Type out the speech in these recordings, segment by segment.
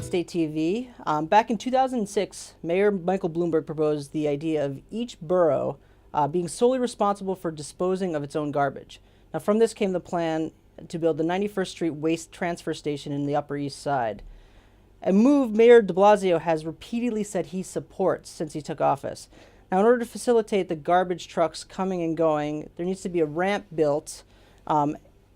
State TV. Back in 2006, Mayor Michael Bloomberg proposed the idea of each borough being solely responsible for disposing of its own garbage. Now, from this came the plan to build the 91st Street Waste Transfer Station in the Upper East Side, a move Mayor de Blasio has repeatedly said he supports since he took office. Now, in order to facilitate the garbage trucks coming and going, there needs to be a ramp built.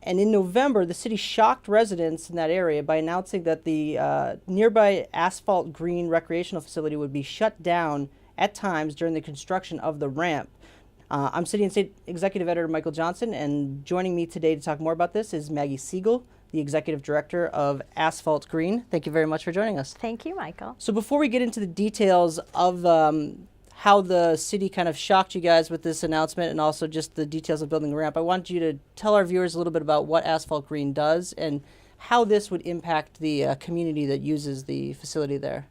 And in November, the city shocked residents in that area by announcing that the nearby Asphalt Green recreational facility would be shut down at times during the construction of the ramp. I'm City and State Executive Editor Michael Johnson, and joining me today to talk more about this is Maggie Seigel, the Executive Director of Asphalt Green. Thank you very much for joining us. Thank you, Michael. So before we get into the details of how the city kind of shocked you guys with this announcement and also just the details of building the ramp, I want you to tell our viewers a little bit about what Asphalt Green does and how this would impact the community that uses the facility there.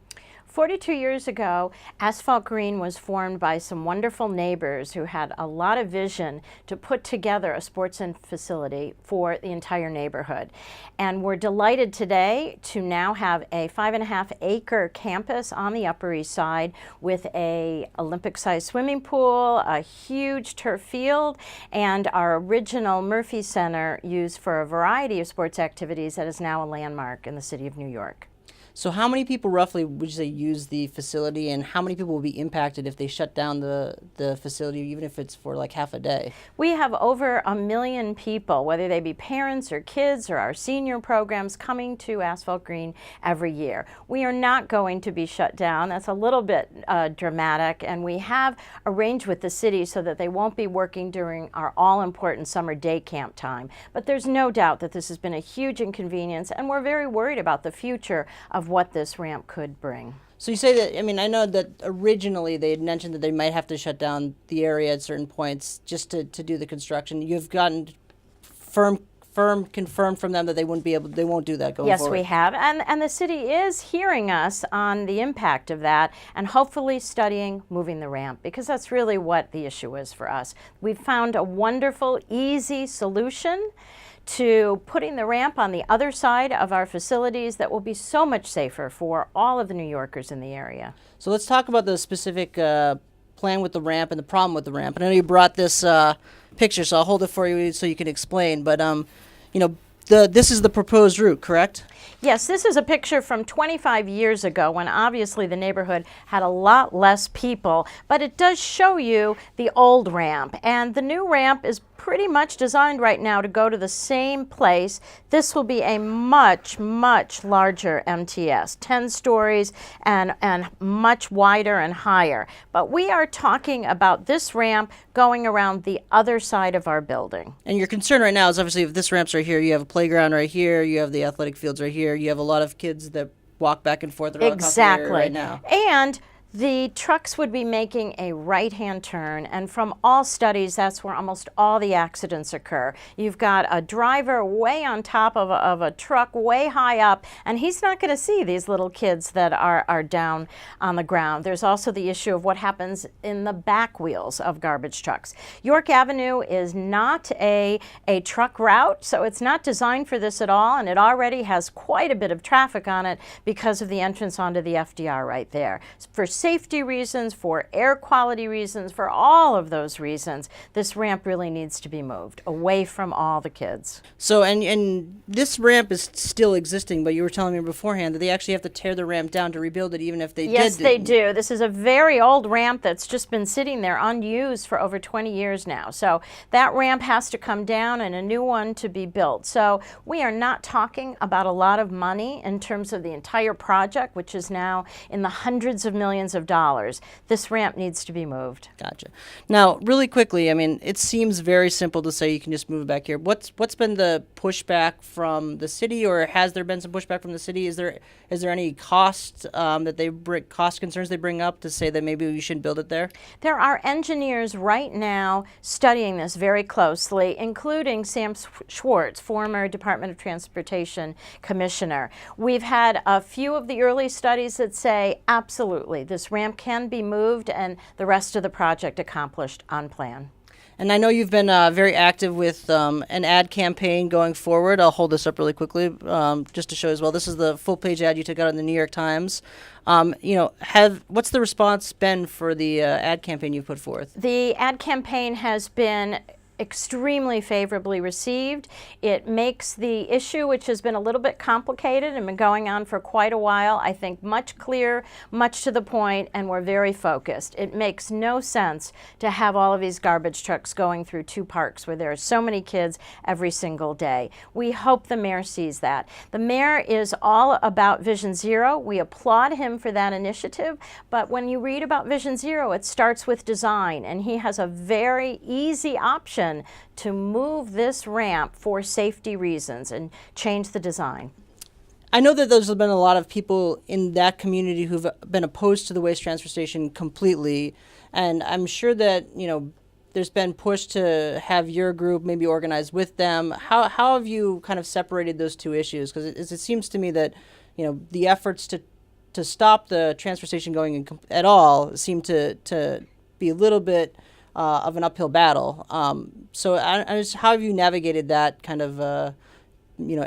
42 years ago, Asphalt Green was formed by some wonderful neighbors who had a lot of vision to put together a sports facility for the entire neighborhood. And we're delighted today to now have a 5.5-acre campus on the Upper East Side with a Olympic-sized swimming pool, a huge turf field, and our original Murphy Center used for a variety of sports activities that is now a landmark in the city of New York. So how many people roughly would you say use the facility, and how many people will be impacted if they shut down the facility, even if it's for like half a day? We have over 1 million people, whether they be parents or kids or our senior programs, coming to Asphalt Green every year. We are not going to be shut down. That's a little bit dramatic, and we have arranged with the city so that they won't be working during our all-important summer day camp time. But there's no doubt that this has been a huge inconvenience, and we're very worried about the future of what this ramp could bring. So you say that, I mean, I know that originally they had mentioned that they might have to shut down the area at certain points just to do the construction. You've gotten firm confirmed from them that they won't do that going forward. Yes, we have, and the city is hearing us on the impact of that and hopefully studying moving the ramp, because that's really what the issue is for us. We've found a wonderful, easy solution to putting the ramp on the other side of our facilities that will be so much safer for all of the New Yorkers in the area. So let's talk about the specific plan with the ramp and the problem with the ramp. And I know you brought this picture, so I'll hold it for you so you can explain. But you know, this is the proposed route, correct? Yes, this is a picture from 25 years ago when obviously the neighborhood had a lot less people, but it does show you the old ramp, and the new ramp is pretty much designed right now to go to the same place. This will be a much, much larger MTS, 10 stories and much wider and higher. But we are talking about this ramp going around the other side of our building. And your concern right now is obviously if this ramp's right here, you have a playground right here, you have the athletic fields right here, you have a lot of kids that walk back and forth around the area right now. And the trucks would be making a right-hand turn, and from all studies, that's where almost all the accidents occur. You've got a driver way on top of a truck way high up, and he's not going to see these little kids that are down on the ground. There's also the issue of what happens in the back wheels of garbage trucks. York Avenue is not a truck route, so it's not designed for this at all, and it already has quite a bit of traffic on it because of the entrance onto the FDR right there. For safety reasons, for air quality reasons, for all of those reasons, this ramp really needs to be moved away from all the kids. So, and this ramp is still existing, but you were telling me beforehand that they actually have to tear the ramp down to rebuild it, even if they did. Yes, they do. This is a very old ramp that's just been sitting there unused for over 20 years now. So that ramp has to come down and a new one to be built. So we are not talking about a lot of money in terms of the entire project, which is now in the hundreds of millions of dollars. This ramp needs to be moved. Gotcha. Now, really quickly, I mean, it seems very simple to say you can just move back here. What's been the pushback from the city, or has there been some pushback from the city? Is there any cost cost concerns they bring up to say that maybe we shouldn't build it there? There are engineers right now studying this very closely, including Sam Schwartz, former Department of Transportation Commissioner. We've had a few of the early studies that say absolutely this ramp can be moved and the rest of the project accomplished on plan. And I know you've been very active with an ad campaign going forward. I'll hold this up really quickly just to show as well. This is the full page ad you took out in the New York Times. What's the response been for the ad campaign you put forth? The ad campaign has been extremely favorably received. It makes the issue, which has been a little bit complicated and been going on for quite a while, I think much clearer, much to the point, and we're very focused. It makes no sense to have all of these garbage trucks going through two parks where there are so many kids every single day. We hope the mayor sees that. The mayor is all about Vision Zero. We applaud him for that initiative, but when you read about Vision Zero, it starts with design, and he has a very easy option to move this ramp for safety reasons and change the design. I know that there's been a lot of people in that community who've been opposed to the waste transfer station completely, and I'm sure that, there's been push to have your group maybe organize with them. How have you kind of separated those two issues? Because it seems to me that, the efforts to stop the transfer station going in at all seem to be a little bit of an uphill battle. So how have you navigated that kind of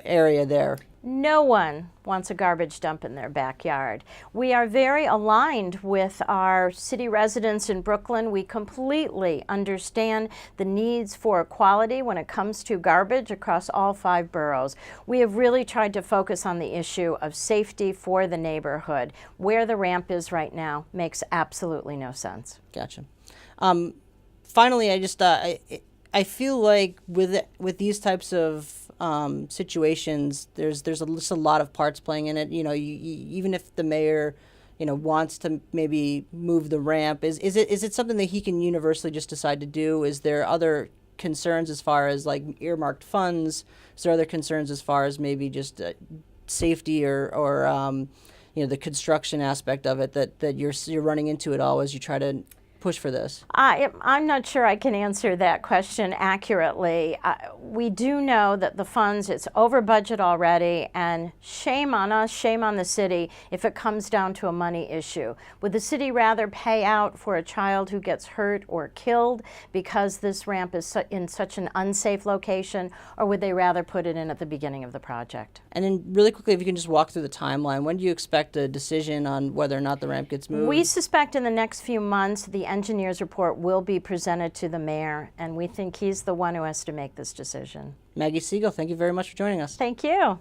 area there? No one wants a garbage dump in their backyard. We are very aligned with our city residents in Brooklyn. We completely understand the needs for equality when it comes to garbage across all 5 boroughs. We have really tried to focus on the issue of safety for the neighborhood. Where the ramp is right now makes absolutely no sense. Gotcha. Finally, I feel like with these types of situations, there's just a lot of parts playing in it. Even if the mayor, wants to maybe move the ramp, is it something that he can universally just decide to do? Is there other concerns as far as like earmarked funds? Is there other concerns as far as maybe just safety or the construction aspect of it that you're running into it all as you try to push for this? I'm not sure I can answer that question accurately. We do know that the funds, it's over budget already, and shame on us, shame on the city if it comes down to a money issue. Would the city rather pay out for a child who gets hurt or killed because this ramp is in such an unsafe location, or would they rather put it in at the beginning of the project? And then really quickly, if you can just walk through the timeline, when do you expect a decision on whether or not the ramp gets moved? We suspect in the next few months the engineer's report will be presented to the mayor, and we think he's the one who has to make this decision. Maggie Seigel, thank you very much for joining us. Thank you.